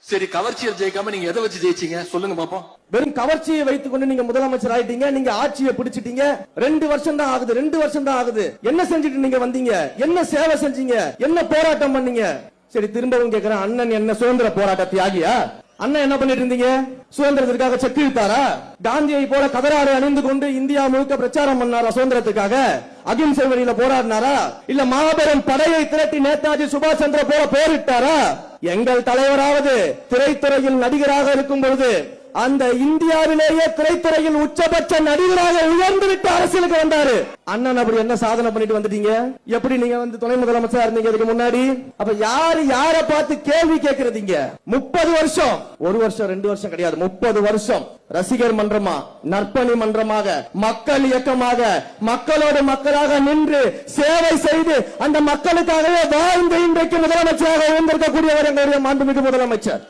சரி, கவர்ச்சியை ஜெயிக்காம நீங்க எதை வச்சு ஜெயிச்சீங்க சொல்லுங்க பாப்போம். வெறும் கவர்ச்சியை வைத்துக் கொண்டு நீங்க முதலமைச்சர் ஆயிட்டீங்க. நீங்க ஆட்சியை பிடிச்சிட்டீங்க. 2 வருஷம் தான் ஆகுது. 2 வருஷம் தான் ஆகுது. என்ன செஞ்சுட்டு நீங்க வந்தீங்க? என்ன சேவை செஞ்சீங்க? என்ன போராட்டம் பண்ணீங்க? சரி, திரும்பவும் கேக்குறேன், அண்ணன் என்ன சுதந்திர போராட்ட தியாகியா? அண்ணன் என்ன பண்ணிட்டு இருந்தீங்க? சுதந்திரத்திற்காக செக்கு இழுத்தாரா? காந்தியை போல கதராடை அணிந்து கொண்டு இந்தியா முழுக்க பிரச்சாரம் பண்ணாரா? சுதந்திரத்துக்காக அகிம்சை வழியில போராடினாரா? இல்ல மாபெரும் படையை திரட்டி நேதாஜி சுபாஷ் சந்திர போல போரிட்டாரா? எங்கள் தலைவராவது திரைத்துறையில் நடிகராக இருக்கும் பொழுது அந்த இந்தியாவிலேயே திரைத்துறையில் உச்சபட்ச நடிகராக உயர்ந்து விட்டு அரசியலுக்கு வந்தாரு. அண்ணன் அப்படி என்ன சாதனை பண்ணிட்டு வந்துட்டீங்க? எப்படி நீங்க துணை முதலமைச்சரா இருந்தீங்க இதுக்கு முன்னாடி? அப்ப யார பார்த்து கேள்வி கேட்கறதீங்க? 30 வருஷம், 1 வருஷம் 2 வருஷம் கிடையாது, 30 வருஷம் ரசிகர் மன்றமா, நற்பணி மன்றமாக, மக்கள் இயக்கமாக, மக்களோடு மக்களாக நின்று சேவை செய்து அந்த மக்களுக்காகவே வாழ்ந்து இன்றைக்கு முதலமைச்சராக இருந்திருக்கக்கூடியவர் எங்களுடைய மாண்புமிகு முதலமைச்சர்.